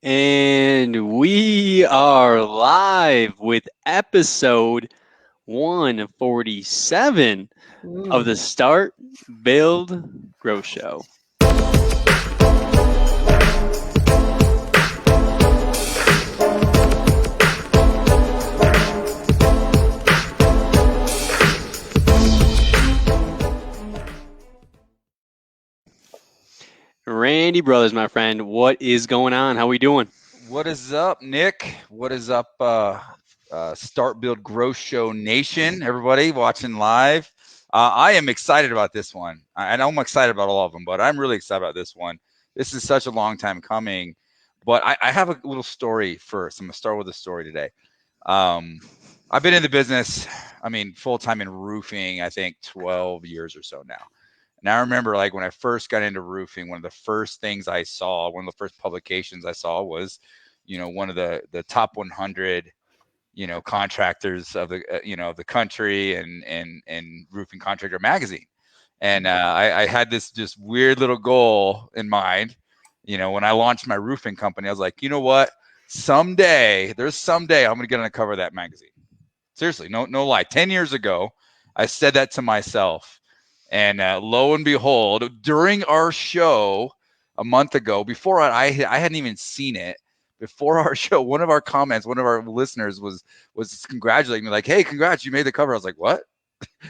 And we are live with episode 147 of the Start, Build, Grow Show. Randy Brothers, my friend, what is going on? How we doing? What is up, Nick? What is up, Start Build Grow Show Nation? Everybody watching live. I am excited about this one. I know I'm excited about all of them, but I'm really excited about this one. This is such a long time coming. But I have a little story first. I'm going to start with a story today. I've been in the business, full time in roofing, I think 12 years or so now. And I remember like when I first got into roofing, one of the first things I saw, one of the first publications I saw was, one of the top 100, contractors of the country and Roofing Contractor magazine. And I had this just weird little goal in mind. When I launched my roofing company, I was like, you know what? There's someday I'm going to get on the cover of that magazine. Seriously, no lie. 10 years ago, I said that to myself. And lo and behold, during our show a month ago, before I hadn't even seen it, before our show, one of our comments, one of our listeners was congratulating me, like, "Hey, congrats, you made the cover." I was like, "What?"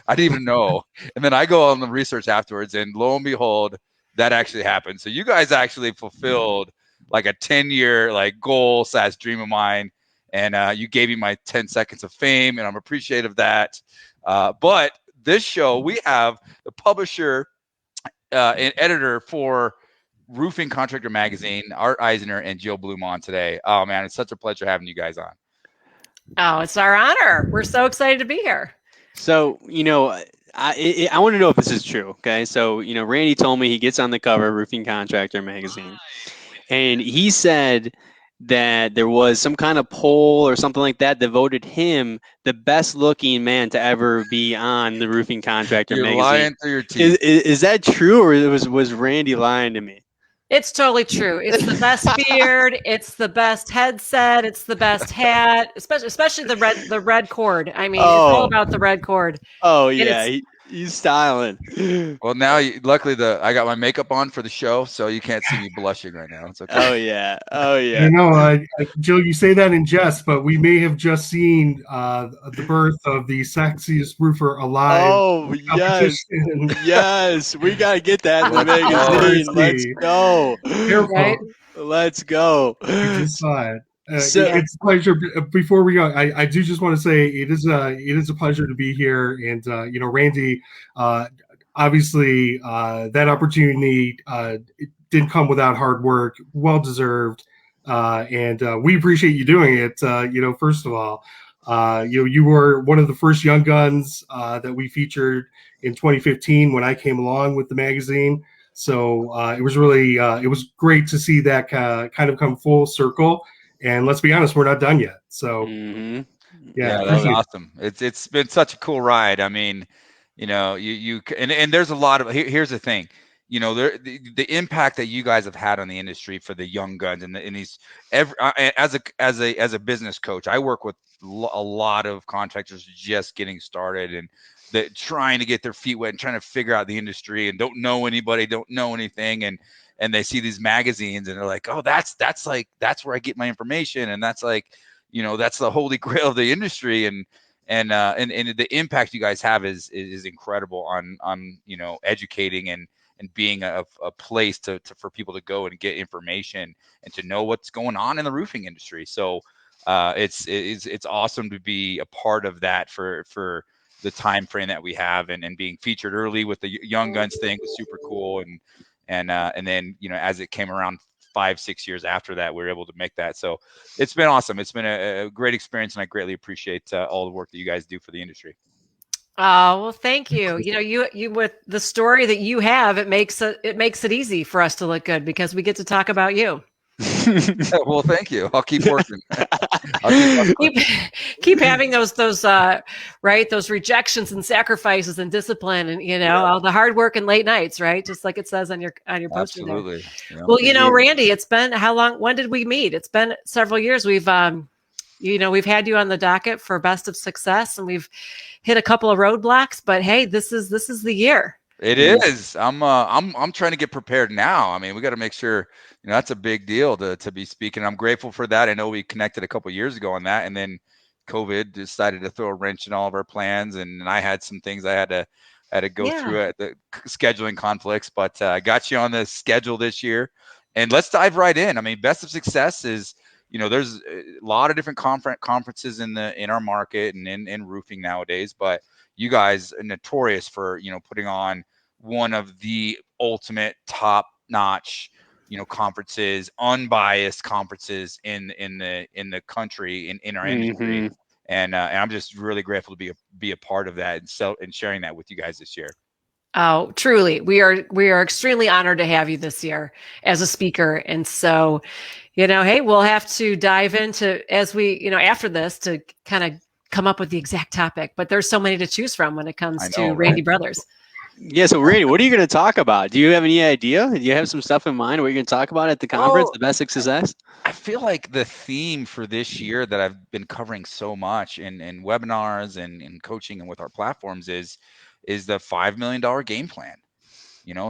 I didn't even know. And then I go on the research afterwards, and lo and behold, that actually happened. So you guys actually fulfilled like a 10-year like goal / dream of mine, and you gave me my 10 seconds of fame, and I'm appreciative of that. But this show, we have the publisher and editor for Roofing Contractor magazine, Art Aisner and Jill Bloom on today. Oh man, it's such a pleasure having you guys on. Oh, it's our honor. We're so excited to be here. So, I want to know if this is true. Okay. So, Randy told me he gets on the cover of Roofing Contractor magazine. And he said that there was some kind of poll or something like that that voted him the best looking man to ever be on the Roofing Contractor You're magazine. lying through your teeth. Is that true, or was Randy lying to me? It's totally true. It's the best beard. It's the best headset. It's the best hat, especially the red cord. I mean, it's all about the red cord. Oh yeah, he's styling. Well, now luckily I got my makeup on for the show, so you can't see me blushing right now. It's okay. Oh yeah. You know, Jill, you say that in jest, but we may have just seen the birth of the sexiest roofer alive. Oh yes, we gotta get that in the magazine. Let's go. Right? Let's go. I just saw it. It's a pleasure. Before we go, I do just want to say it is a pleasure to be here, and Randy, obviously that opportunity it didn't come without hard work, well deserved, and we appreciate you doing it. First of all, you were one of the first young guns that we featured in 2015 when I came along with the magazine. So it was really it was great to see that kind of come full circle. And let's be honest, we're not done yet. So yeah, that was awesome. It's been such a cool ride. I mean, you and there's a lot of here's the thing. The impact that you guys have had on the industry for the young guns and these as a business coach, I work with a lot of contractors just getting started and that trying to get their feet wet and trying to figure out the industry and don't know anybody, don't know anything, and they see these magazines and they're like, oh, that's where I get my information, and that's like, that's the holy grail of the industry, and the impact you guys have is incredible on educating and being a place for people to go and get information and to know what's going on in the roofing industry. So it's awesome to be a part of that for the time frame that we have, and being featured early with the Young Guns thing was super cool, and then as it came around 5-6 years after that, we were able to make that. So it's been awesome. It's been a great experience, and I greatly appreciate all the work that you guys do for the industry. Oh, well, thank you. You with the story that you have, it makes it easy for us to look good because we get to talk about you. Well, thank you. I'll keep working. keep having those right, those rejections and sacrifices and discipline, and all the hard work and late nights, right? Just like it says on your poster there. Absolutely. Yeah. Well, Randy, it's been how long? When did we meet? It's been several years. We've we've had you on the docket for Best of Success, and we've hit a couple of roadblocks. But hey, this is the year. It is. I'm trying to get prepared now. I mean, we got to make sure, that's a big deal to be speaking. I'm grateful for that. I know we connected a couple of years ago on that, and then COVID decided to throw a wrench in all of our plans, and I had some things I had to go through at the scheduling conflicts, but I got you on the schedule this year, and let's dive right in. I mean, Best of Success is, there's a lot of different conferences in our market and in roofing nowadays, but you guys are notorious for, putting on one of the ultimate top-notch, conferences, unbiased conferences in the country, in our industry. And I'm just really grateful to be a part of that and sharing that with you guys this year. Oh, truly. We are extremely honored to have you this year as a speaker. And so, hey, we'll have to dive into as we, after this to kind of come up with the exact topic, but there's so many to choose from when it comes to Randy Brothers. Yeah. So Randy, what are you going to talk about? Do you have any idea? Do you have some stuff in mind what you're going to talk about at the conference, the Best of Success? I feel like the theme for this year that I've been covering so much in webinars and in coaching and with our platforms is the $5 million game plan.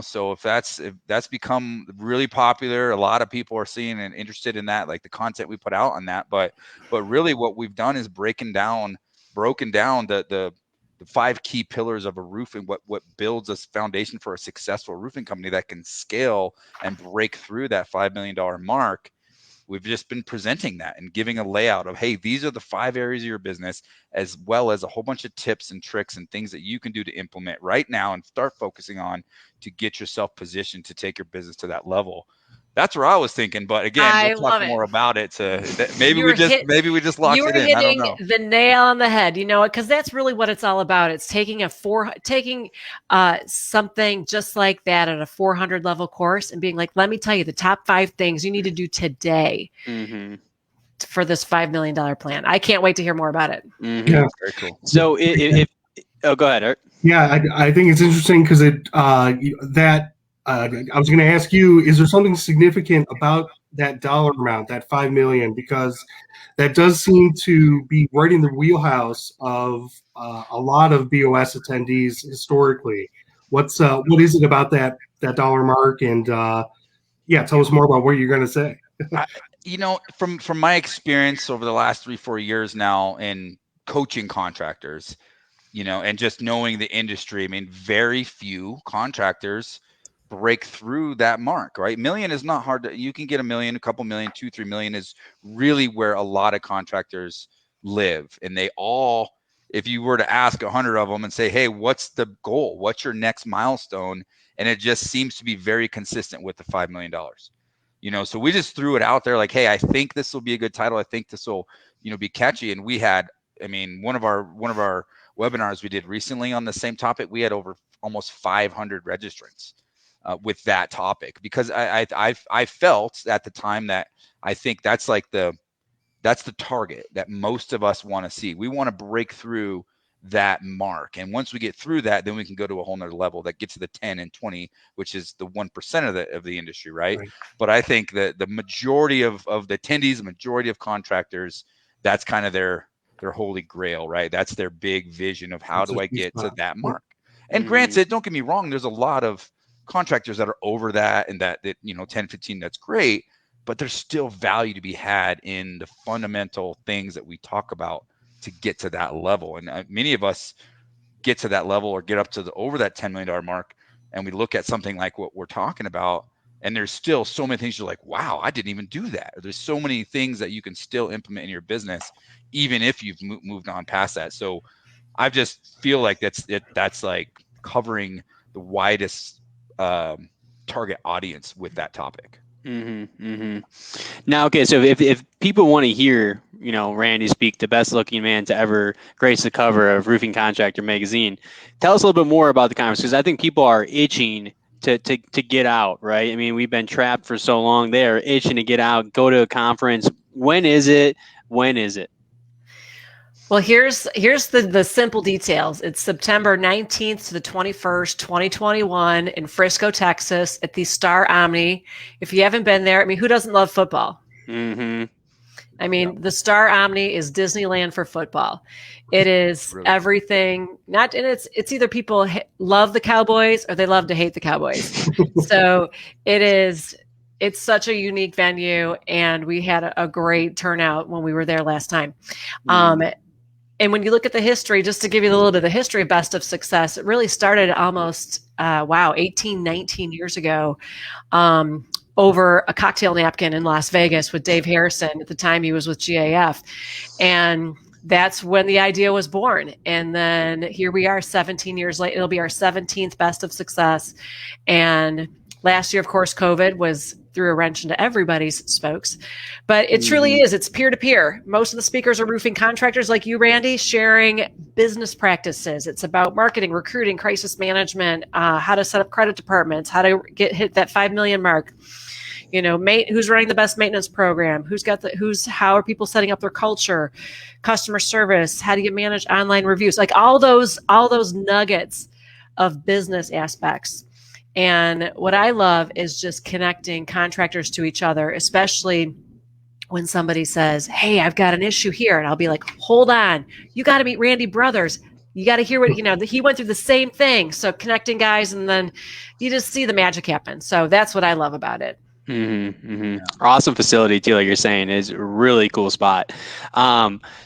So if that's become really popular, a lot of people are seeing and interested in that, like the content we put out on that. But really what we've done is broken down the 5 key pillars of a roof and what builds a foundation for a successful roofing company that can scale and break through that $5 million mark. We've just been presenting that and giving a layout of, hey, these are the 5 areas of your business, as well as a whole bunch of tips and tricks and things that you can do to implement right now and start focusing on to get yourself positioned to take your business to that level. That's where I was thinking, but again, we'll talk more about it. Maybe we just locked it in. I don't know. You're hitting the nail on the head, because that's really what it's all about. It's taking something just like that at a 400 level course and being like, let me tell you the top 5 things you need to do today for this $5 million plan. I can't wait to hear more about it. Yeah, very cool. So go ahead, Art. Yeah, I think it's interesting because I was going to ask you, is there something significant about that dollar amount, that 5 million? Because that does seem to be right in the wheelhouse of a lot of BOS attendees historically. What is it about that dollar mark? And tell us more about what you're going to say. From my experience over the last 3-4 years now in coaching contractors, and just knowing the industry, I mean, very few contractors break through that mark, right? Million is not hard you can get $1 million, a couple million, 2-3 million is really where a lot of contractors live. And they all, if you were to ask 100 of them and say, hey, what's the goal? What's your next milestone? And it just seems to be very consistent with the $5 million. So we just threw it out there like, hey, I think this will be a good title. I think this will, be catchy. And we had, one of our webinars we did recently on the same topic, we had over almost 500 registrants with that topic, because I felt at the time that I think that's the target that most of us want to see. We want to break through that mark, and once we get through that, then we can go to a whole nother level that gets to the 10 and 20, which is the 1% of the industry, right? But I think that the majority of the attendees, the majority of contractors, that's kind of their holy grail, right? That's their big vision of how do I get to that mark. And granted, don't get me wrong, there's a lot of contractors that are over that and that 10, 15, that's great, but there's still value to be had in the fundamental things that we talk about to get to that level. And many of us get to that level or get up to over that $10 million mark, and we look at something like what we're talking about, and there's still so many things you're like, wow, I didn't even do that. There's so many things that you can still implement in your business, even if you've moved on past that. So I just feel like that's like covering the widest target audience with that topic. Now, okay, so if people want to hear, Randy speak, the best looking man to ever grace the cover of Roofing Contractor magazine, tell us a little bit more about the conference, because I think people are itching to get out, right? I mean, we've been trapped for so long. They are itching to get out, go to a conference. When is it? When is it? Well, here's the simple details. It's September 19th to the 21st, 2021 in Frisco, Texas at the Star Omni. If you haven't been there, I mean, who doesn't love football? Mm-hmm. I mean, the Star Omni is Disneyland for football. It is Really? everything. Not, and it's either people love the Cowboys or they love to hate the Cowboys. So it's such a unique venue, and we had a great turnout when we were there last time. And when you look at the history, just to give you a little bit of the history of Best of Success, it really started almost 18, 19 years ago. Over a cocktail napkin in Las Vegas with Dave Harrison. At the time, he was with GAF. And that's when the idea was born. And then here we are 17 years later. It'll be our 17th Best of Success. And last year, of course, COVID threw a wrench into everybody's spokes. But it truly is. It's peer-to-peer. Most of the speakers are roofing contractors like you, Randy, sharing business practices. It's about marketing, recruiting, crisis management, how to set up credit departments, how to hit that 5 million mark. You know, who's running the best maintenance program? How are people setting up their culture, customer service? How do you manage online reviews? Like all those nuggets of business aspects. And what I love is just connecting contractors to each other, especially when somebody says, "Hey, I've got an issue here," and I'll be like, "Hold on, you got to meet Randy Brothers. You got to hear what he went through the same thing." So connecting guys, and then you just see the magic happen. So that's what I love about it. Awesome facility too, like you're saying. Is a really cool spot.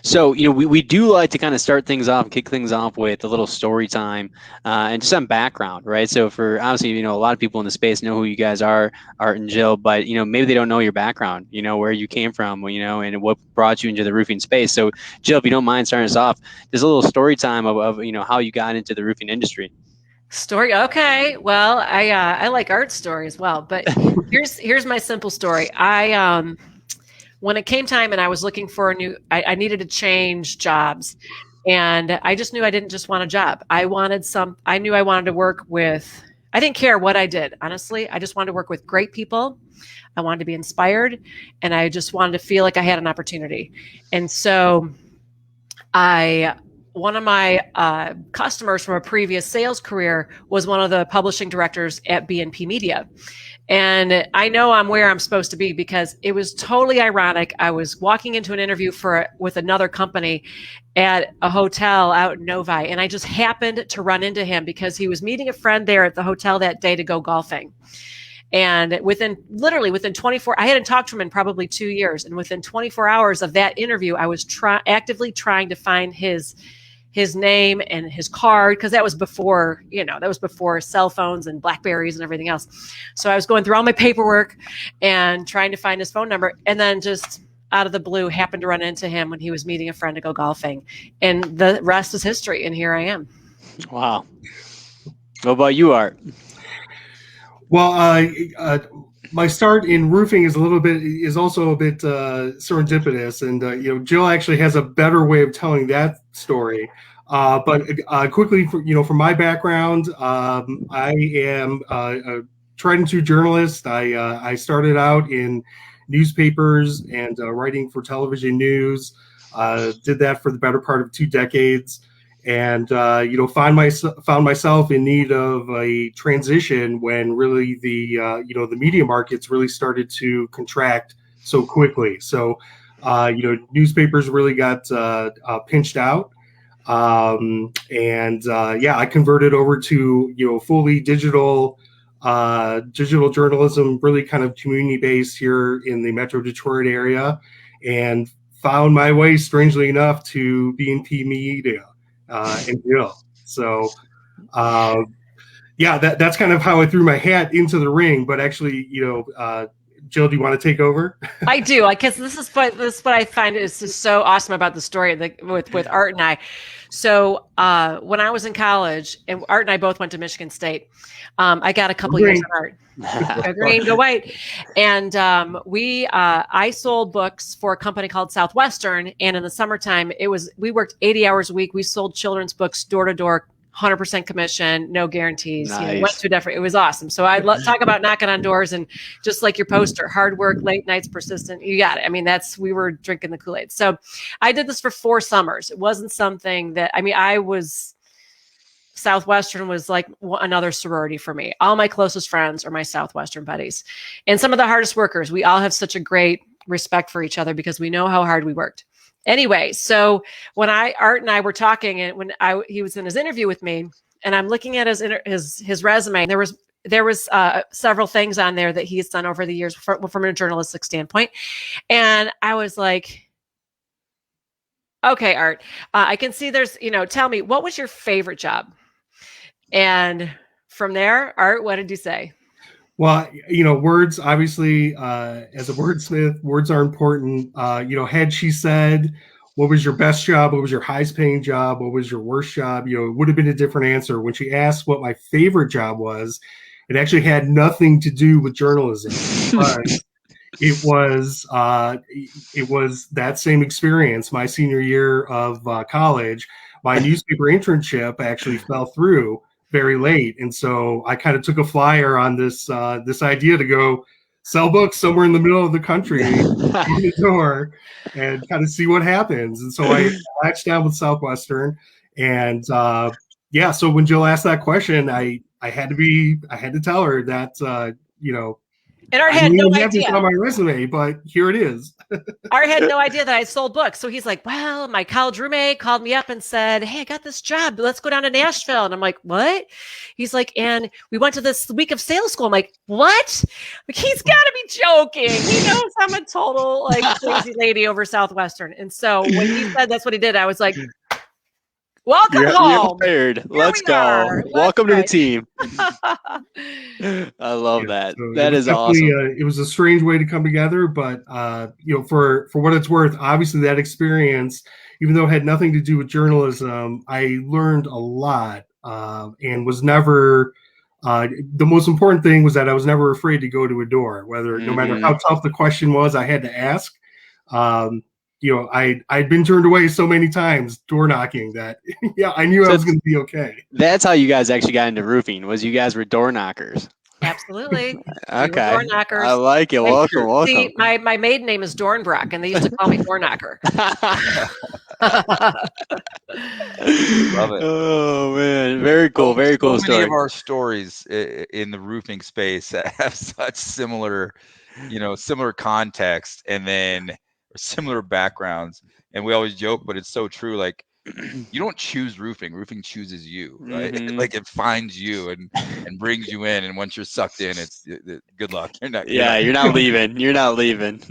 So we do like to kind of kick things off with a little story time and just some background, right? So for obviously a lot of people in the space know who you guys are, Art and Jill, but maybe they don't know your background, where you came from, and what brought you into the roofing space. So Jill, if you don't mind starting us off, there's a little story time of how you got into the roofing industry. Story. Okay. Well, I like art story as well, but here's my simple story. When it came time and I was looking for I needed to change jobs, and I just knew I didn't just want a job. I knew I wanted to work with, I didn't care what I did. Honestly, I just wanted to work with great people. I wanted to be inspired, and I just wanted to feel like I had an opportunity. And so one of my customers from a previous sales career was one of the publishing directors at BNP Media. And I know I'm where I'm supposed to be because it was totally ironic. I was walking into an interview with another company at a hotel out in Novi, and I just happened to run into him because he was meeting a friend there at the hotel that day to go golfing. And within 24, I hadn't talked to him in probably 2 years. And within 24 hours of that interview, I was actively trying to find his name and his card, because that was before cell phones and Blackberries and everything else. So I was going through all my paperwork and trying to find his phone number, and then just out of the blue happened to run into him when he was meeting a friend to go golfing. And the rest is history, and here I am. Wow. What about you, Art? Well, my start in roofing is also a bit serendipitous, and Jill actually has a better way of telling that story. But quickly, from my background, I am a tried and true journalist. I started out in newspapers and writing for television news. Did that for the better part of 2 decades. And found myself in need of a transition when really the media markets really started to contract so quickly. So newspapers really got pinched out, I converted over to fully digital journalism, really kind of community based here in the Metro Detroit area, and found my way, strangely enough, to BNP Media. And Jill. So, that's kind of how I threw my hat into the ring. But actually, Jill, do you want to take over? I do, because this is what I find is just so awesome about the story with Art and I. So when I was in college, and Art and I both went to Michigan State, I got a couple years of Art. Go green, go white. And I sold books for a company called Southwestern. And in the summertime, we worked 80 hours a week. We sold children's books door to door 100% commission, no guarantees. Nice. Went through different. It was awesome. So I talk about knocking on doors and just like your poster, hard work, late nights, persistent. You got it. I mean, we were drinking the Kool-Aid. So I did this for 4 summers. It wasn't something that, Southwestern was like another sorority for me. All my closest friends are my Southwestern buddies, and some of the hardest workers. We all have such a great respect for each other because we know how hard we worked. Anyway, so when Art and I were talking, and he was in his interview with me, and I'm looking at his resume, and there was several things on there that he's done over the years from a journalistic standpoint, and I was like, okay, Art, I can see there's, tell me, what was your favorite job? And from there, Art, what did you say? Well, words, obviously, as a wordsmith, words are important. Had she said, what was your best job? What was your highest paying job? What was your worst job? It would have been a different answer. When she asked what my favorite job was, it actually had nothing to do with journalism. But it was that same experience. My senior year of college, my newspaper internship actually fell through very late, and so I kind of took a flyer on this idea to go sell books somewhere in the middle of the country in the door and kind of see what happens. And so I latched down with Southwestern, and so when Jill asked that question, I had to tell her that and Art had no idea. This on my resume, but here it is. Art had no idea that I sold books. So he's like, well, my college roommate called me up and said, hey, I got this job. Let's go down to Nashville. And I'm like, what? He's like, and we went to this week of sales school. I'm like, what? Like, he's got to be joking. He knows I'm a total crazy lady over Southwestern. And so when he said that's what he did, I was like, welcome home. You're fired. Let's go. Welcome to the team. I love that. So that is awesome. It was a strange way to come together, but for what it's worth, obviously that experience, even though it had nothing to do with journalism, I learned a lot and was never. The most important thing was that I was never afraid to go to a door, no matter how tough the question was, I had to ask. I'd been turned away so many times door knocking that I knew I was going to be okay. That's how you guys actually got into roofing, was you guys were door knockers. Absolutely. Okay. Door knockers. I like it. Welcome. See, my maiden name is Dornbrock, and they used to call me door knocker. Love it. Oh man, very cool. Very cool so story. Many of our stories in the roofing space have such similar context, and then similar backgrounds, and we always joke, but it's so true. Like, you don't choose roofing chooses you, right? Like, it finds you and brings you in, and once you're sucked in, it's good luck. You're not leaving. You're not leaving.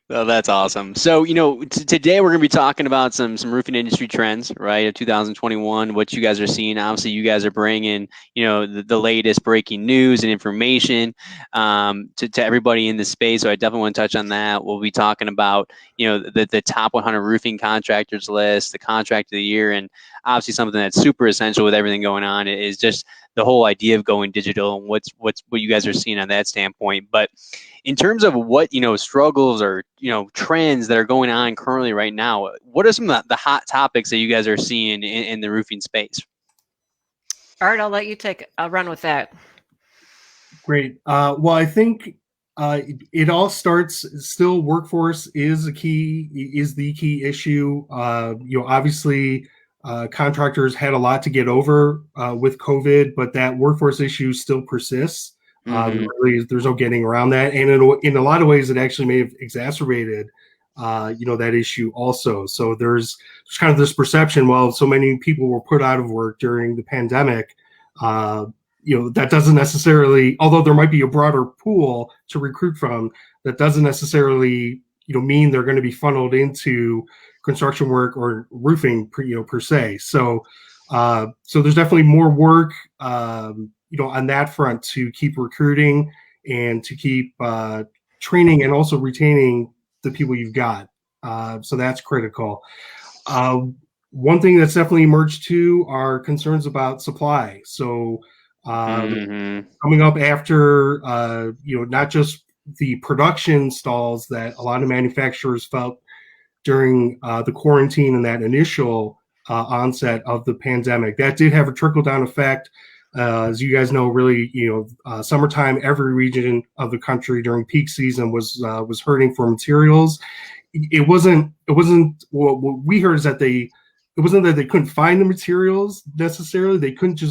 Oh, that's awesome. So today we're going to be talking about some roofing industry trends, right, of 2021, what you guys are seeing. Obviously you guys are bringing the latest breaking news and information to everybody in the space, so I definitely want to touch on that. We'll be talking about the top 100 roofing contractors list, the contract of the year, and obviously something that's super essential with everything going on is just the whole idea of going digital and what you guys are seeing on that standpoint. But in terms of what struggles or trends that are going on currently right now, what are some of the hot topics that you guys are seeing in the roofing space? Art, I'll let you take a run with that. Great. Well, I think it all starts. Still, workforce is the key issue. Obviously, contractors had a lot to get over with COVID, but that workforce issue still persists. Really, there's no getting around that, and in a lot of ways, it actually may have exacerbated, that issue also. So there's kind of this perception, well, so many people were put out of work during the pandemic. That doesn't necessarily, although there might be a broader pool to recruit from, that doesn't necessarily, mean they're going to be funneled into construction work or roofing, per se. So there's definitely more work, on that front to keep recruiting and to keep training and also retaining the people you've got. So that's critical. One thing that's definitely emerged too are concerns about supply. So coming up after, not just the production stalls that a lot of manufacturers felt during the quarantine and that initial onset of the pandemic. That did have a trickle down effect. As you guys know, really, summertime, every region of the country during peak season was hurting for materials. It wasn't what we heard is that it wasn't that they couldn't find the materials necessarily. They couldn't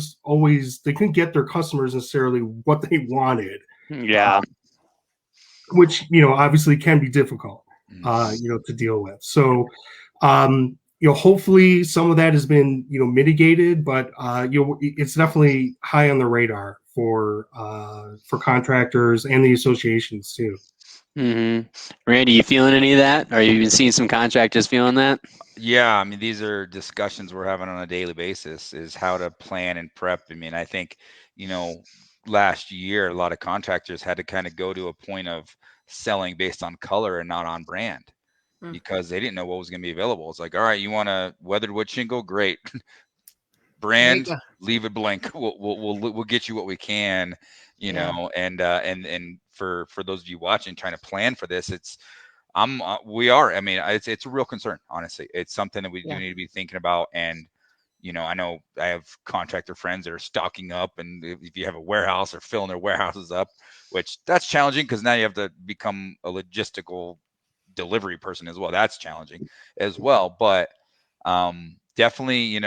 get their customers necessarily what they wanted. Yeah. Which, obviously can be difficult, to deal with. So, hopefully some of that has been, mitigated, but, it's definitely high on the radar for contractors and the associations too. Mm-hmm. Randy, you feeling any of that? Are you even seeing some contractors feeling that? Yeah, I mean, these are discussions we're having on a daily basis, is how to plan and prep. I mean, I think, last year, a lot of contractors had to kind of go to a point of selling based on color and not on brand, because they didn't know what was going to be available. It's like, all right, you want a weathered wood shingle? Great. Brand, leave it blank. We'll get you what we can, and for those of you watching, trying to plan for this, I mean, it's a real concern, honestly. It's something that we do need to be thinking about. And, I know I have contractor friends that are stocking up, and if you have a warehouse, or filling their warehouses up, which that's challenging, because now you have to become a logistical delivery person as well. That's challenging as well. But definitely,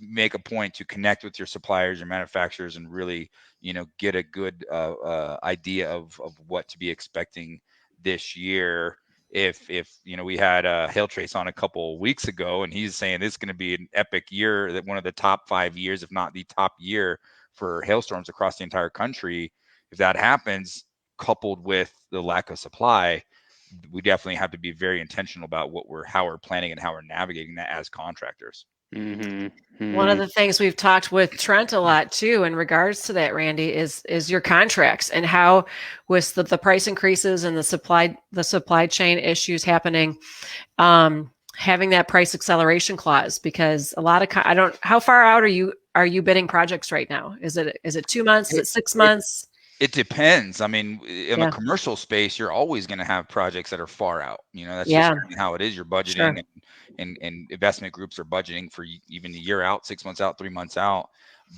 make a point to connect with your suppliers, your manufacturers, and really, get a good idea of what to be expecting this year. If we had Hail Trace on a couple of weeks ago, and he's saying it's going to be an epic year, that one of the top 5 years, if not the top year, for hailstorms across the entire country. If that happens, coupled with the lack of supply, we definitely have to be very intentional about how we're planning and how we're navigating that as contractors. Mm-hmm. Mm-hmm. One of the things we've talked with Trent a lot too, in regards to that, Randy, is your contracts, and how, with the price increases and the supply chain issues happening, having that price acceleration clause, because a lot of how far out are you bidding projects right now? Is it 2 months? Is it 6 months? It depends. I mean, in the commercial space, you're always going to have projects that are far out. That's just how it is. You're budgeting, and investment groups are budgeting for even a year out, 6 months out, 3 months out.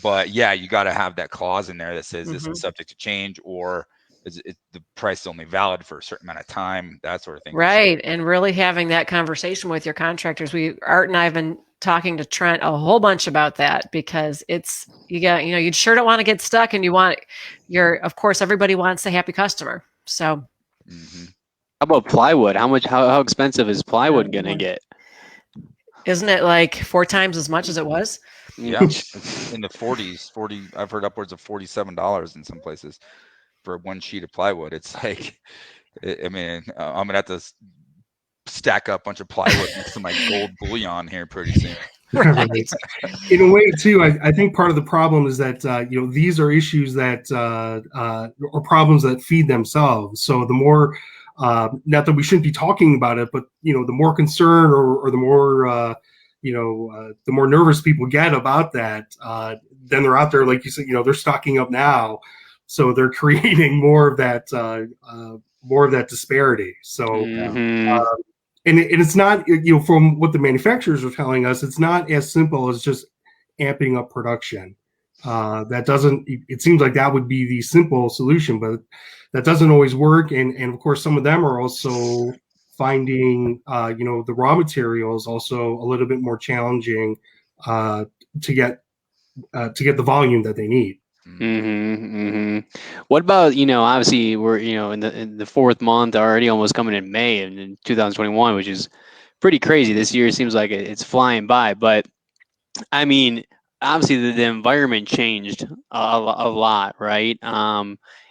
But yeah, you got to have that clause in there that says this is subject to change, or the price is only valid for a certain amount of time, that sort of thing. Right. And really having that conversation with your contractors. Art and I have been talking to Trent a whole bunch about that, because you sure don't want to get stuck, and of course, everybody wants a happy customer. So how about plywood? How expensive is plywood going to get? Isn't it like 4 times as much as it was? Yeah. It's in the 40s, I've heard upwards of $47 in some places for one sheet of plywood. It's like, I mean, I'm gonna have to stack up a bunch of plywood next to my gold bullion here pretty soon. Right. In a way, too, I think part of the problem is that these are issues that or problems that feed themselves. So the more, not that we shouldn't be talking about it, but the more concern, or the more the more nervous people get about that, then they're out there, like you said, they're stocking up now, so they're creating more of that disparity. So. And it's not, from what the manufacturers are telling us, it's not as simple as just amping up production. It seems like that would be the simple solution, but that doesn't always work. And of course, some of them are also finding, the raw materials also a little bit more challenging to get the volume that they need. What about, obviously we're, in the 4th month already, almost coming in May in 2021, which is pretty crazy. This year seems like it's flying by, but I mean, obviously the environment changed a lot, right?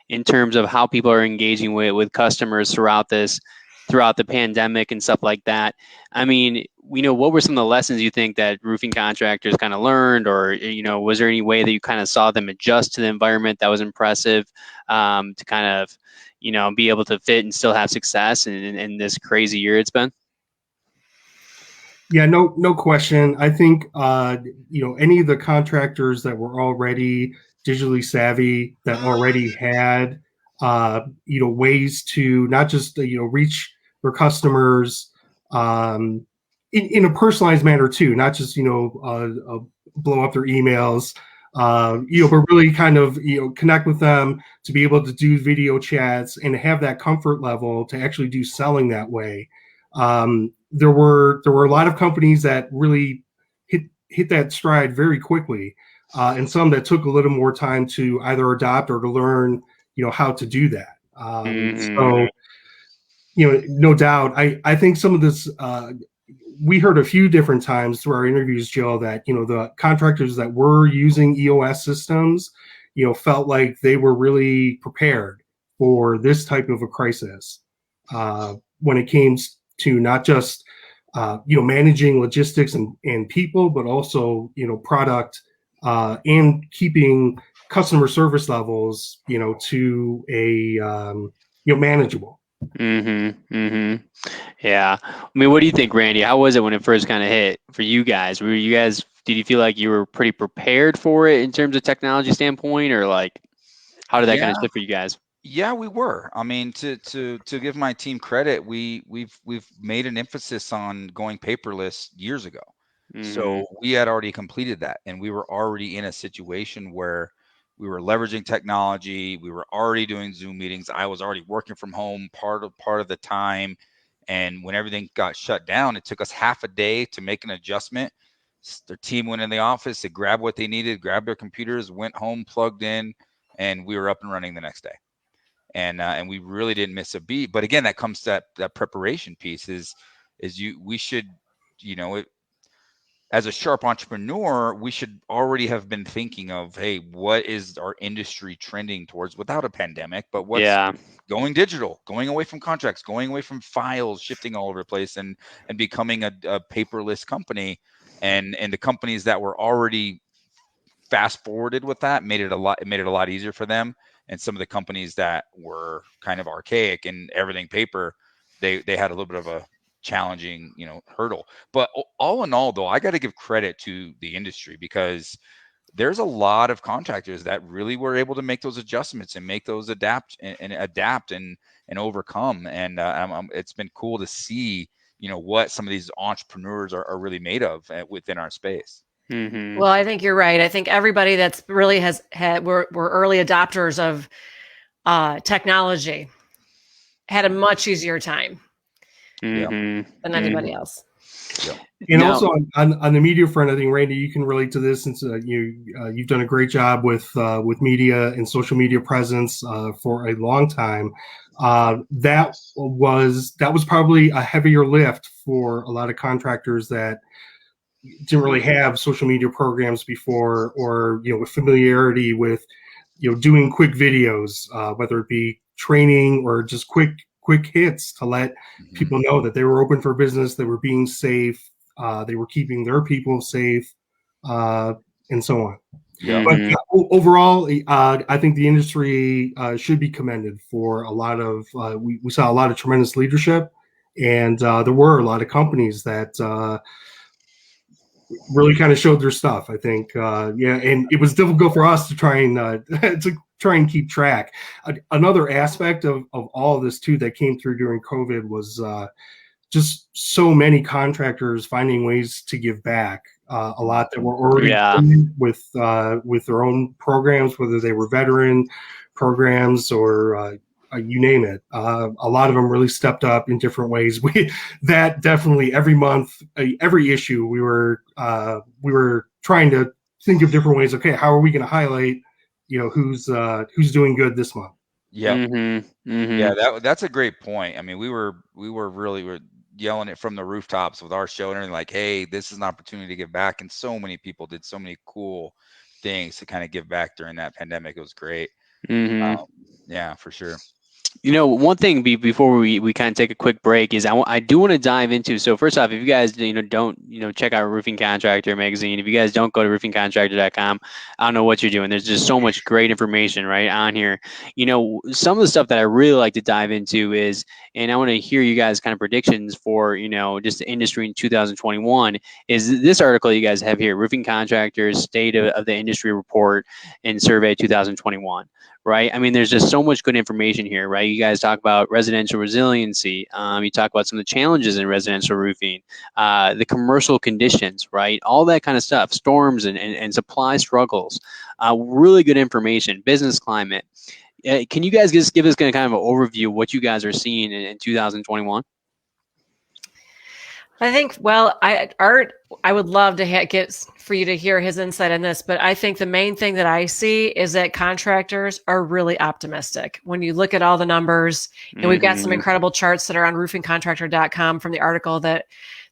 In terms of how people are engaging with customers throughout the pandemic and stuff like that. I mean, what were some of the lessons you think that roofing contractors kind of learned, or, was there any way that you kind of saw them adjust to the environment that was impressive, to kind of, be able to fit and still have success in this crazy year it's been? Yeah, no question. I think, any of the contractors that were already digitally savvy, that already had, ways to not just, reach their customers, in a personalized manner too, not just blow up their emails, but really kind of connect with them, to be able to do video chats and have that comfort level to actually do selling that way. There were a lot of companies that really hit that stride very quickly, and some that took a little more time to either adopt or to learn how to do that. So no doubt, I think some of this, we heard a few different times through our interviews, Joe, that the contractors that were using EOS systems felt like they were really prepared for this type of a crisis, when it came to not just managing logistics and people, but also product, and keeping customer service levels to a manageable. Yeah. I mean, what do you think, Randy? How was it when it first kind of hit for you guys? Did you feel like you were pretty prepared for it in terms of technology standpoint, or like, how did that kind of shift for you guys? Yeah, we were. I mean, to give my team credit, we've made an emphasis on going paperless years ago. So we had already completed that, and we were already in a situation where we were leveraging technology. We were already doing Zoom meetings. I was already working from home part of the time. And when everything got shut down, it took us half a day to make an adjustment. Their team went in the office, they grabbed what they needed, grabbed their computers, went home, plugged in, and we were up and running the next day. And we really didn't miss a beat. But again, that comes to that preparation piece we should, as a sharp entrepreneur, we should already have been thinking of, hey, what is our industry trending towards without a pandemic, but what's going digital, going away from contracts, going away from files, shifting all over the place, and becoming a paperless company. And the companies that were already fast forwarded with that made it a lot easier for them. And some of the companies that were kind of archaic and everything paper, they had a little bit of a challenging hurdle. But all in all, though, I got to give credit to the industry, because there's a lot of contractors that really were able to make those adjustments and make those adapt and overcome. And it's been cool to see what some of these entrepreneurs are really made of within our space. Well, I think you're right. I think everybody that's really were early adopters of technology had a much easier time than anybody else. And also on the media front, I think, Randy, you can relate to this, since you've done a great job with media and social media presence for a long time. That was probably a heavier lift for a lot of contractors that didn't really have social media programs before, or with familiarity with doing quick videos, whether it be training or just quick hits to let people know that they were open for business, they were being safe, they were keeping their people safe, and so on. But overall, I think the industry should be commended for a lot of we saw a lot of tremendous leadership, and there were a lot of companies that really kind of showed their stuff, I think. And it was difficult for us to try and keep track. Another aspect of all of this too that came through during COVID was just so many contractors finding ways to give back. A lot that were already with their own programs, whether they were veteran programs or you name it. A lot of them really stepped up in different ways. That definitely every month, every issue, we were trying to think of different ways. Okay, how are we going to highlight, who's doing good this month? Yeah, yeah, that's a great point. I mean, we were really yelling it from the rooftops with our show and everything, like, hey, this is an opportunity to give back. And so many people did so many cool things to kind of give back during that pandemic. It was great. Yeah, for sure. One thing before we kind of take a quick break is I do want to dive into. So first off, if you guys don't check out Roofing Contractor magazine, if you guys don't go to roofingcontractor.com, I don't know what you're doing. There's just so much great information right on here. Some of the stuff that I really like to dive into is, and I want to hear you guys kind of predictions for just the industry in 2021, is this article you guys have here, Roofing Contractors State of the Industry Report and Survey 2021. right? I mean, there's just so much good information here, right? You guys talk about residential resiliency. You talk about some of the challenges in residential roofing, the commercial conditions, right? All that kind of stuff, storms and supply struggles. Really good information, business climate. Can you guys just give us kind of an overview of what you guys are seeing in 2021? I think, well, Art, I would love to get for you to hear his insight on this, but I think the main thing that I see is that contractors are really optimistic. When you look at all the numbers, and we've got some incredible charts that are on roofingcontractor.com from the article that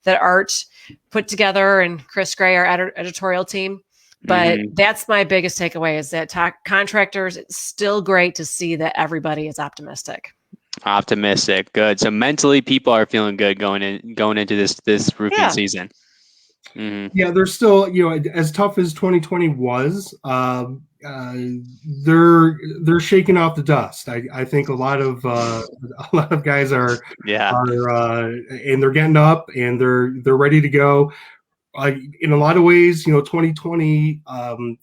Art put together and Chris Gray, our editorial team. But that's my biggest takeaway is that contractors, it's still great to see that everybody is optimistic. Optimistic, good. So mentally, people are feeling good going into this roofing season. Yeah, they're still, as tough as 2020 was, they're shaking off the dust. I think a lot of guys are and they're getting up and they're ready to go. In a lot of ways, 2020,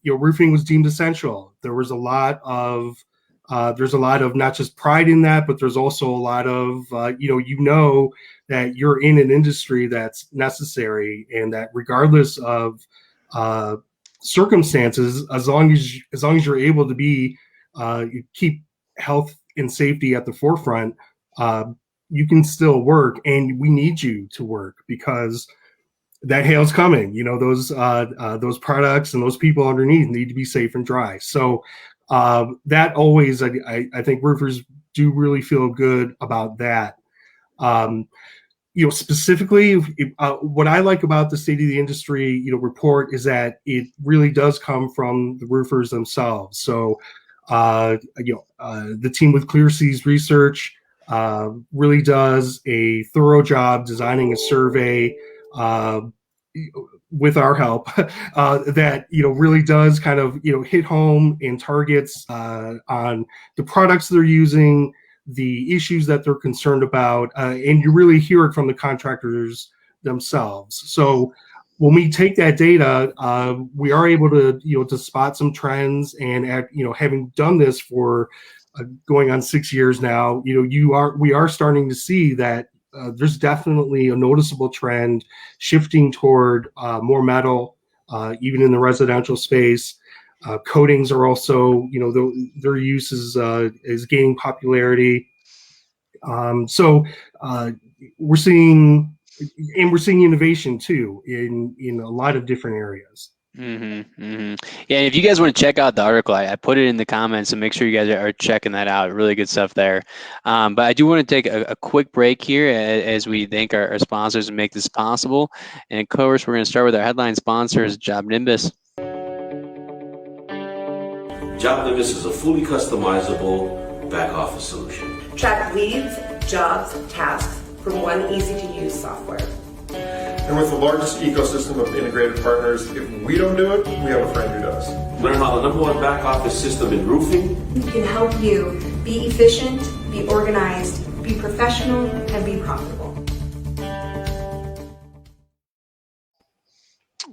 roofing was deemed essential. There was a lot of there's a lot of not just pride in that, but there's also a lot of that you're in an industry that's necessary, and that regardless of circumstances, as long as you're able to be you keep health and safety at the forefront, you can still work, and we need you to work because that hail's coming. Those products and those people underneath need to be safe and dry. So that always, I think roofers do really feel good about that. Specifically, what I like about the State of the Industry, report is that it really does come from the roofers themselves. So, the team with Clear Seas Research really does a thorough job designing a survey with our help that really does kind of hit home and targets on the products they're using, the issues that they're concerned about, and you really hear it from the contractors themselves. So when we take that data, we are able to to spot some trends, and having done this for going on 6 years now, we are starting to see that there's definitely a noticeable trend shifting toward more metal, even in the residential space. Coatings are also, their use is gaining popularity. So we're seeing innovation too in a lot of different areas. Yeah, if you guys want to check out the article, I put it in the comments, so make sure you guys are checking that out. Really good stuff there. But I do want to take a quick break here as we thank our sponsors and make this possible. And of course, we're going to start with our headline sponsors, Job Nimbus. Job Nimbus is a fully customizable back office solution. Track leads, jobs, tasks from one easy-to-use software. And with the largest ecosystem of integrated partners, if we don't do it, we have a friend who does. Learn how the #1 back office system in roofing can help you be efficient, be organized, be professional, and be profitable.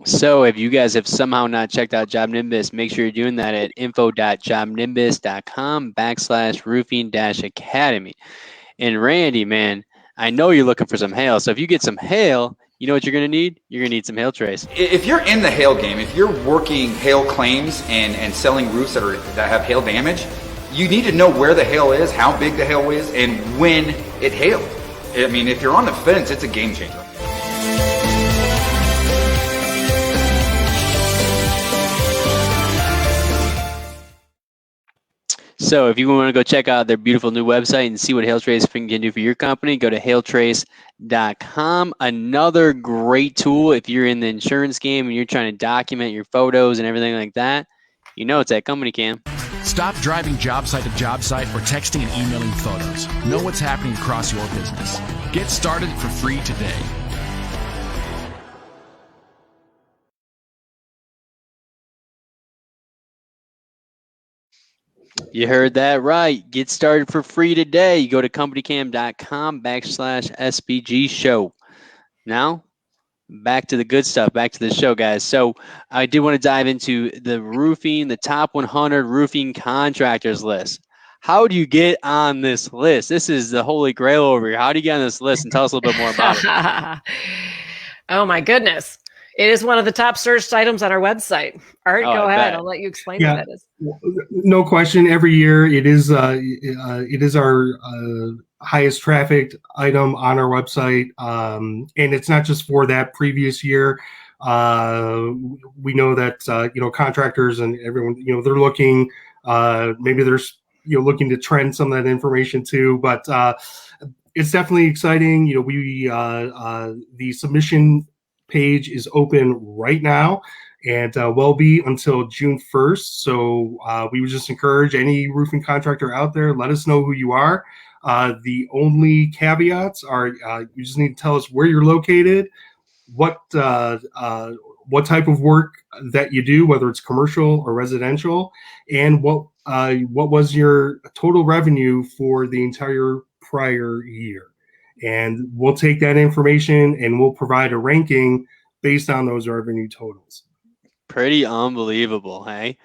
So if you guys have somehow not checked out Job Nimbus, make sure you're doing that at info.jobnimbus.com/roofing-academy. And Randy, man, I know you're looking for some hail. So if you get some hail, you know what you're going to need? You're going to need some hail trace. If you're in the hail game, if you're working hail claims and selling roofs that have hail damage, you need to know where the hail is, how big the hail is, and when it hailed. I mean, if you're on the fence, it's a game changer. So if you want to go check out their beautiful new website and see what Hail Trace can do for your company, go to hailtrace.com. Another great tool if you're in the insurance game and you're trying to document your photos and everything like that. It's at Company Cam. Stop driving job site to job site or texting and emailing photos. Know what's happening across your business. Get started for free today. You heard that right. Get started for free today. You go to companycam.com/SBG show. Now, back to the good stuff, back to the show, guys. So I did want to dive into the top 100 roofing contractors list. How do you get on this list? This is the holy grail over here. How do you get on this list? And tell us a little bit more about it. Oh my goodness. It is one of the top searched items on our website. Art, go ahead. I'll let you explain what that is. No question. Every year it is our highest trafficked item on our website. And it's not just for that previous year. We know that, contractors and everyone, they're looking, maybe they're, looking to trend some of that information too, but it's definitely exciting. The submission page is open right now and will be until June 1st. So we would just encourage any roofing contractor out there, let us know who you are. The only caveats are you just need to tell us where you're located, what type of work that you do, whether it's commercial or residential, and what was your total revenue for the entire prior year. And we'll take that information and we'll provide a ranking based on those revenue totals. Pretty unbelievable, hey?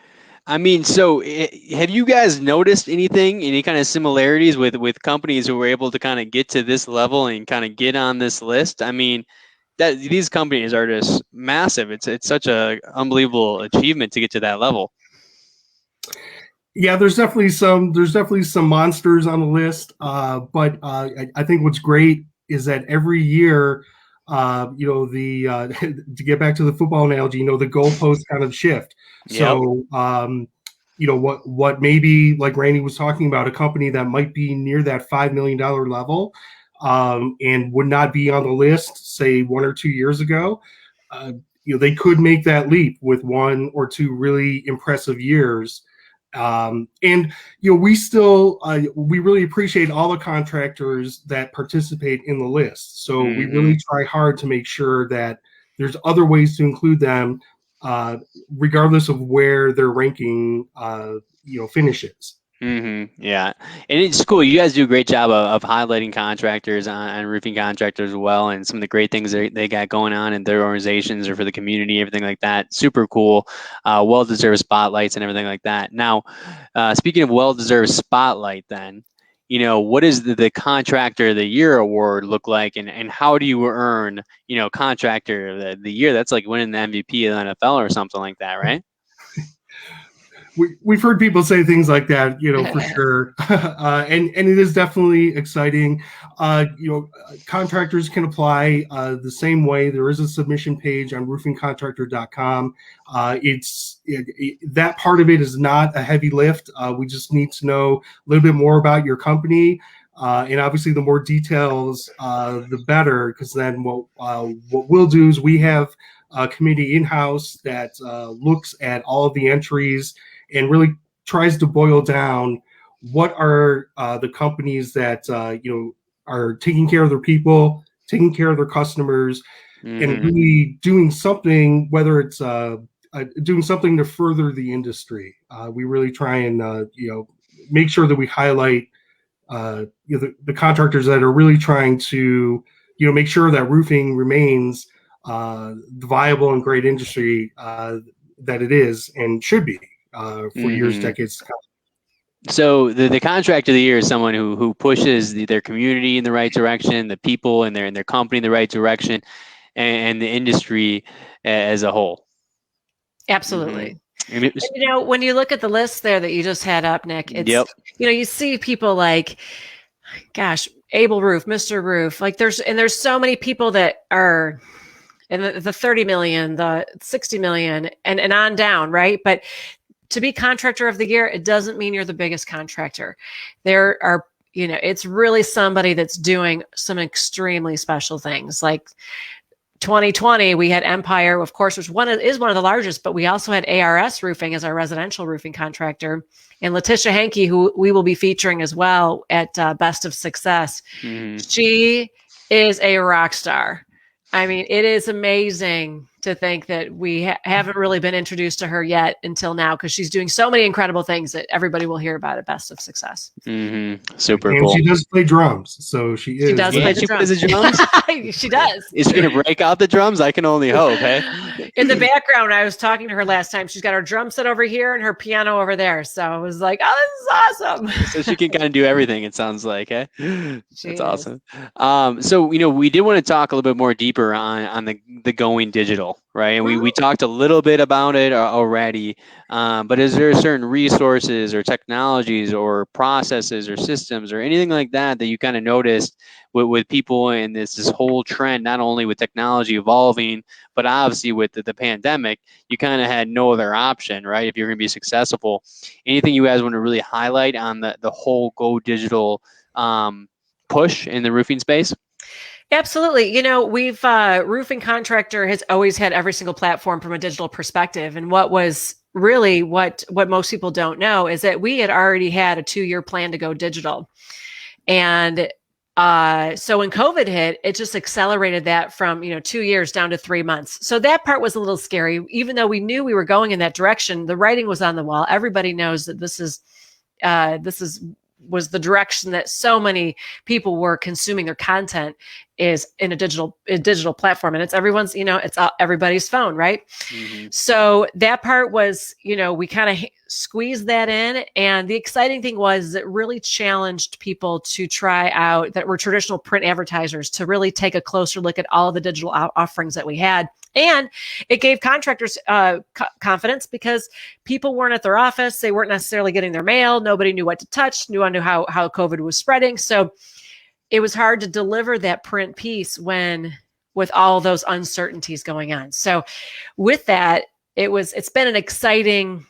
I mean, so have you guys noticed any kind of similarities with companies who were able to kind of get to this level and kind of get on this list? I mean, that these companies are just massive. It's such a unbelievable achievement to get to that level. Yeah, there's definitely some monsters on the list, but I think what's great is that every year, to get back to the football analogy, the goalposts kind of shift. So, what maybe like Randy was talking about, a company that might be near that $5 million level, and would not be on the list, say 1 or 2 years ago, they could make that leap with 1 or 2 really impressive years. We still we really appreciate all the contractors that participate in the list. So we really try hard to make sure that there's other ways to include them, regardless of where their ranking finishes. Yeah, and it's cool. You guys do a great job of highlighting contractors on roofing contractors as well, and some of the great things they got going on in their organizations or for the community, everything like that. Super cool, well-deserved spotlights and everything like that. Now, speaking of well-deserved spotlight, then, what does the Contractor of the Year award look like, and how do you earn, Contractor of the Year? That's like winning the MVP of the NFL or something like that, right? We've heard people say things like that, for sure. And it is definitely exciting. Contractors can apply the same way. There is a submission page on roofingcontractor.com. That part of it is not a heavy lift. We just need to know a little bit more about your company. And obviously the more details, the better, because then what we'll do is we have a committee in-house that looks at all of the entries and really tries to boil down what are the companies that are taking care of their people, taking care of their customers, and really doing something, whether it's doing something to further the industry. We really try and make sure that we highlight the contractors that are really trying to make sure that roofing remains the viable and great industry that it is and should be. For years, decades to come. So the Contractor of the Year is someone who pushes their community in the right direction, the people and their company in the right direction, and the industry as a whole. Absolutely. And when you look at the list there that you just had up, Nick, it's you see people like, gosh, Able Roof, Mr. Roof, like there's so many people that are in the 30 million, the 60 million, and on down, right? But to be Contractor of the Year, it doesn't mean you're the biggest contractor. There are, it's really somebody that's doing some extremely special things. Like 2020, we had Empire, of course, which is one of the largest, but we also had ARS Roofing as our residential roofing contractor. And Letitia Hankey, who we will be featuring as well at Best of Success. She is a rock star. I mean, it is amazing to think that we haven't really been introduced to her yet until now, because she's doing so many incredible things that everybody will hear about at Best of Success. Super and cool. she does play drums, so she does play the drums. Plays the drums? She does. Is she going to break out the drums? I can only hope, hey? In the background, I was talking to her last time. She's got her drum set over here and her piano over there. So I was like, oh, this is awesome. So she can kind of do everything, it sounds like, eh? That's She awesome. So, we did want to talk a little bit more deeper on the going digital, right? And we talked a little bit about it already, but is there certain resources or technologies or processes or systems or anything like that you kind of noticed with people in this whole trend, not only with technology evolving, but obviously with the pandemic, you kind of had no other option, right? If you're going to be successful. Anything you guys want to really highlight on the whole go digital push in the roofing space? Absolutely. We've Roofing Contractor has always had every single platform from a digital perspective. And what was really what most people don't know is that we had already had a 2-year plan to go digital. And so when COVID hit, it just accelerated that from 2 years down to 3 months. So that part was a little scary. Even though we knew we were going in that direction, the writing was on the wall. Everybody knows that this was the direction that so many people were consuming their content, is in a digital platform, and it's everyone's, it's everybody's phone, right? So that part was, we kind of squeezed that in, and the exciting thing was it really challenged people to try out that were traditional print advertisers to really take a closer look at all the digital offerings that we had. And it gave contractors confidence, because people weren't at their office. They weren't necessarily getting their mail. Nobody knew what to touch, knew how COVID was spreading. So it was hard to deliver that print piece with all those uncertainties going on. So with that, it's been an exciting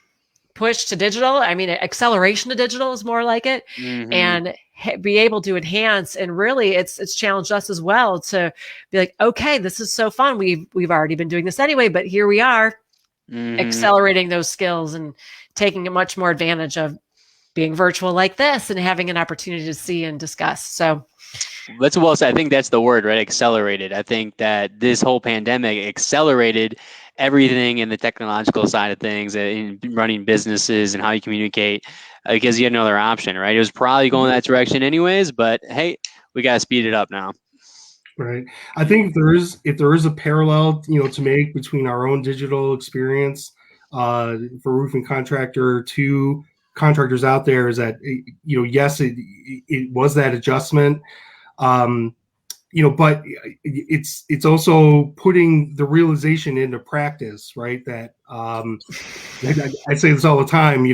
push to digital. I mean, acceleration to digital is more like it. And be able to enhance, and really it's challenged us as well to be like, okay, this is so fun. We've already been doing this anyway, but here we are accelerating those skills and taking a much more advantage of being virtual like this and having an opportunity to see and discuss. So that's well said. I think that's the word, right? Accelerated. I think that this whole pandemic accelerated everything in the technological side of things, in running businesses and how you communicate, because you had no other option, right? It was probably going that direction anyways, but hey, we got to speed it up now. Right. I think if there is a parallel, to make between our own digital experience for Roofing Contractor to contractors out there, is that, yes, it was that adjustment. But it's also putting the realization into practice, right? That I say this all the time,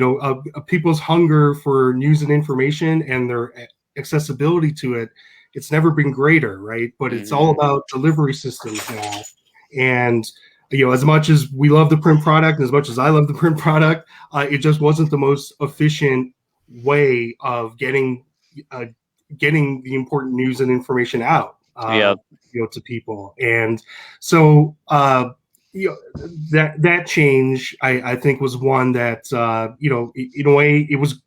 people's hunger for news and information and their accessibility to it, it's never been greater, right? But it's all about delivery systems now. And, as much as we love the print product, and as much as I love the print product, it just wasn't the most efficient way of getting the important news and information out. To people. And so that change, I think, was one that in a way it was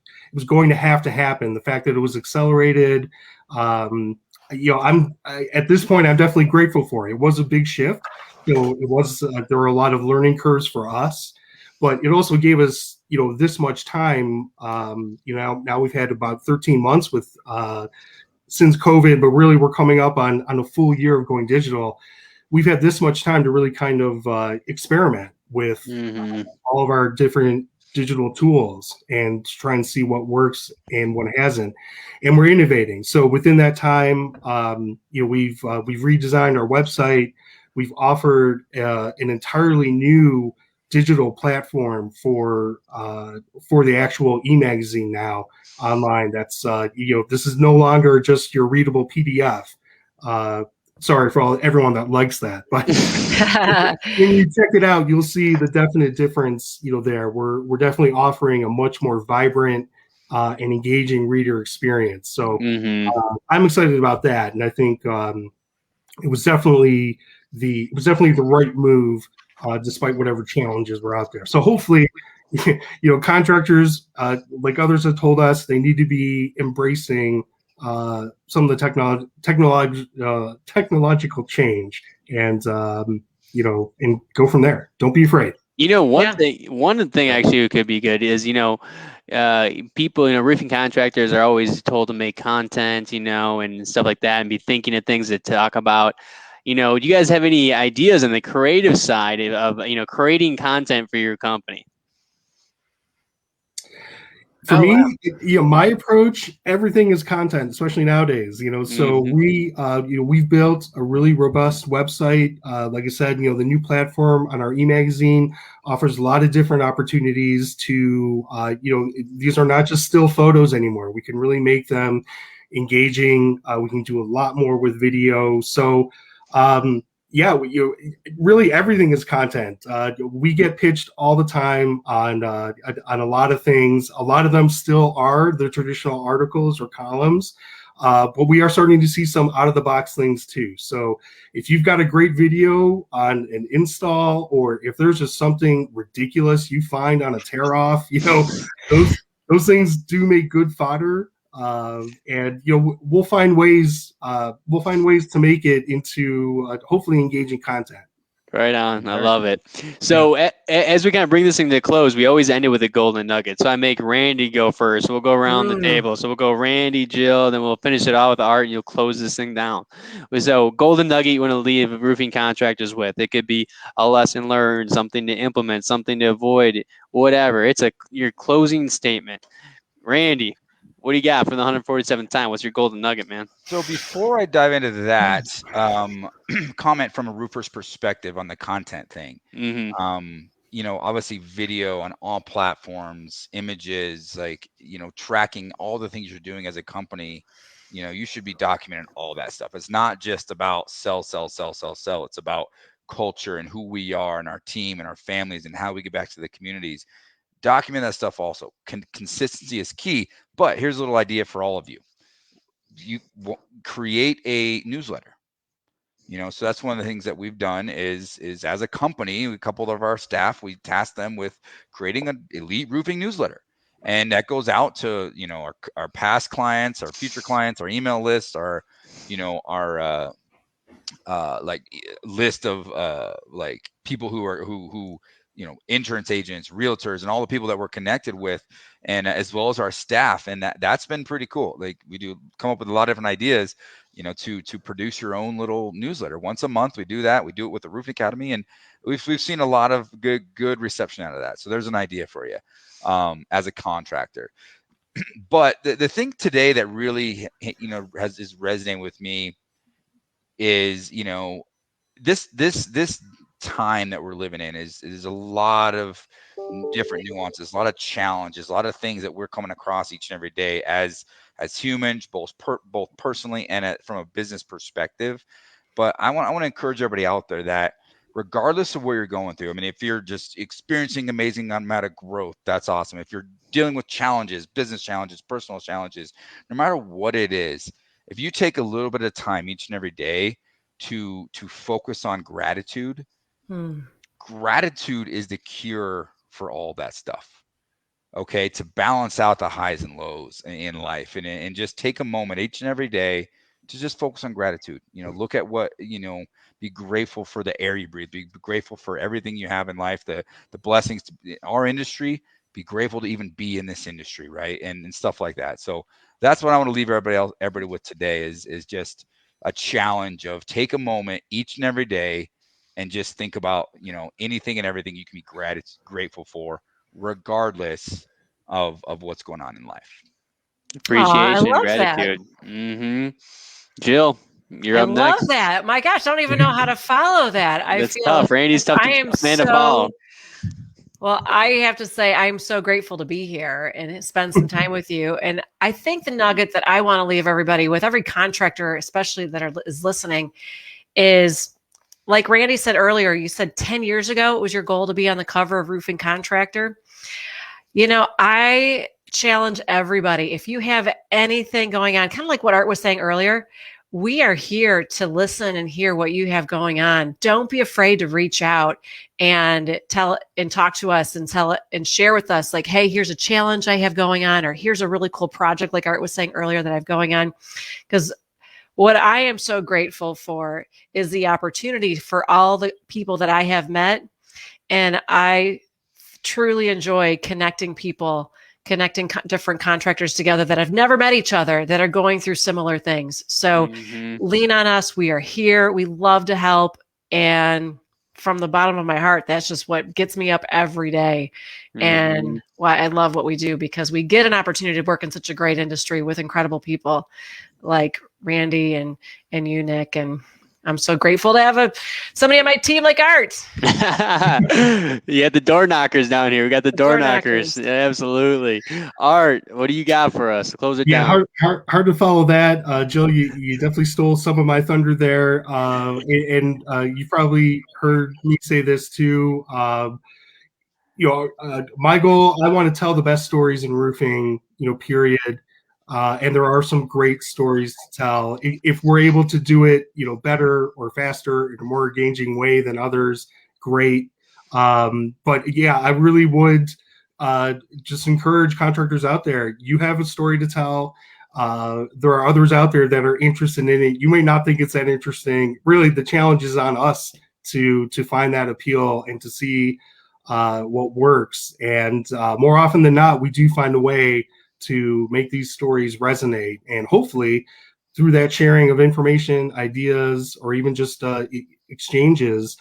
going to have to happen. The fact that it was accelerated, I'm at this point, I'm definitely grateful for it. It was a big shift. It was there were a lot of learning curves for us, but it also gave us this much time. Now we've had about 13 months with since COVID, but really we're coming up on a full year of going digital. We've had this much time to really kind of experiment with all of our different digital tools and try and see what works and what hasn't. And we're innovating. So within that time, we've redesigned our website. We've offered an entirely new digital platform for the actual e-magazine now online. That's this is no longer just your readable PDF. Sorry for everyone that likes that, but when you check it out, you'll see the definite difference. There we're definitely offering a much more vibrant and engaging reader experience. So I'm excited about that, and I think it was definitely the right move. Despite whatever challenges were out there. So hopefully, contractors, like others have told us, they need to be embracing some of the technological change. And, and go from there. Don't be afraid. One thing actually could be good is, people, roofing contractors are always told to make content, and stuff like that, and be thinking of things to talk about. Do you guys have any ideas on the creative side of creating content for your company? For me, my approach, everything is content, especially nowadays, so we've built a really robust website. Like I said, the new platform on our e-magazine offers a lot of different opportunities to, these are not just still photos anymore. We can really make them engaging. We can do a lot more with video. So, really everything is content. We get pitched all the time on a lot of things. A lot of them still are the traditional articles or columns, but we are starting to see some out of the box things too. So if you've got a great video on an install, or if there's just something ridiculous you find on a tear off, those things do make good fodder. And we'll find ways to make it into hopefully engaging content. Right on. I love it. So as we kind of bring this thing to a close, we always end it with a golden nugget. So I make Randy go first. We'll go around the table. So we'll go Randy, Jill, then we'll finish it all with Art, and you'll close this thing down. So golden nugget you want to leave roofing contractors with. It could be a lesson learned, something to implement, something to avoid, whatever. It's your closing statement. Randy, what do you got for the 147th time? What's your golden nugget, man? So before I dive into that, comment from a roofer's perspective on the content thing. Obviously video on all platforms, images, tracking all the things you're doing as a company. You should be documenting all that stuff. It's not just about sell. It's about culture and who we are and our team and our families and how we get back to the communities. Document that stuff also. Consistency is key, but here's a little idea for all of you. You create a newsletter. So that's one of the things that we've done is as a company, a couple of our staff, we tasked them with creating an elite roofing newsletter. And that goes out to, our past clients, our future clients, our email lists, our list of people who insurance agents, realtors, and all the people that we're connected with, and as well as our staff. And that's been pretty cool. We do come up with a lot of different ideas, to produce your own little newsletter once a month. We do that. We do it with the Roofing Academy, and we've seen a lot of good reception out of that. So there's an idea for you, as a contractor. But the thing today that really, is resonating with me is, this time that we're living in is a lot of different nuances, a lot of challenges, a lot of things that we're coming across each and every day as humans, both personally and from a business perspective. But I want to encourage everybody out there that regardless of what you're going through, I mean, if you're just experiencing amazing amount of growth, that's awesome. If you're dealing with challenges, business challenges, personal challenges, no matter what it is, if you take a little bit of time each and every day to focus on gratitude, gratitude is the cure for all that stuff. Okay, to balance out the highs and lows in life, and just take a moment each and every day to just focus on gratitude. Look at what, be grateful for the air you breathe, be grateful for everything you have in life, the blessings to our industry, be grateful to even be in this industry, right? And stuff like that. So that's what I want to leave everybody with today is just a challenge of take a moment each and every day and just think about, anything and everything you can be grateful for, regardless of what's going on in life. Appreciation, gratitude. Jill, you're up next. I love that. My gosh, I don't even know how to follow that. That's tough. Randy's tough to follow. Well, I have to say I'm so grateful to be here and spend some time with you. And I think the nugget that I want to leave everybody with, every contractor, especially that is listening, is like Randy said earlier. You said 10 years ago it was your goal to be on the cover of Roofing Contractor. I challenge everybody, if you have anything going on, kind of like what Art was saying earlier, we are here to listen and hear what you have going on. Don't be afraid to reach out and tell and talk to us and tell it and share with us, like, hey, here's a challenge I have going on, or here's a really cool project, like Art was saying earlier, that I have going on. Because what I am so grateful for is the opportunity for all the people that I have met. And I truly enjoy connecting people, connecting different contractors together that have never met each other, that are going through similar things. So lean on us. We are here. We love to help. And from the bottom of my heart, that's just what gets me up every day. And why I love what we do, because we get an opportunity to work in such a great industry with incredible people like Randy and you, Nick. And I'm so grateful to have somebody on my team like Art. You had the door knockers down here. We got the door knockers. Absolutely. Art, what do you got for us? Close it down. Hard to follow that. Jill, you definitely stole some of my thunder there. And you probably heard me say this too. My goal, I want to tell the best stories in roofing, period. And there are some great stories to tell. If we're able to do it, better or faster in a more engaging way than others, great. But yeah, I really would just encourage contractors out there. You have a story to tell. There are others out there that are interested in it. You may not think it's that interesting. Really, the challenge is on us to find that appeal and to see what works. And more often than not, we do find a way to make these stories resonate. And hopefully through that sharing of information, ideas, or even just exchanges,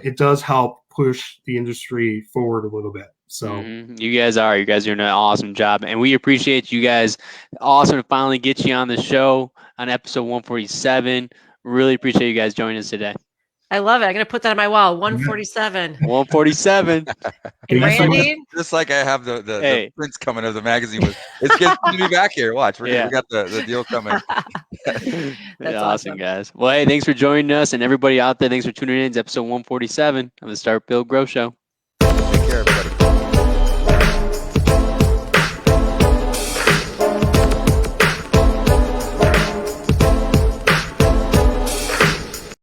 it does help push the industry forward a little bit. So you guys are doing an awesome job, and we appreciate you guys. Awesome to finally get you on the show on episode 147. Really appreciate you guys joining us today. I love it. I'm going to put that on my wall. 147. 147. And Randy? Just like I have the prints coming of the magazine. It's good to be back here. Watch. We got the deal coming. That's awesome, guys. Well, hey, thanks for joining us. And everybody out there, thanks for tuning in to episode 147 of the Start Build Grow Show.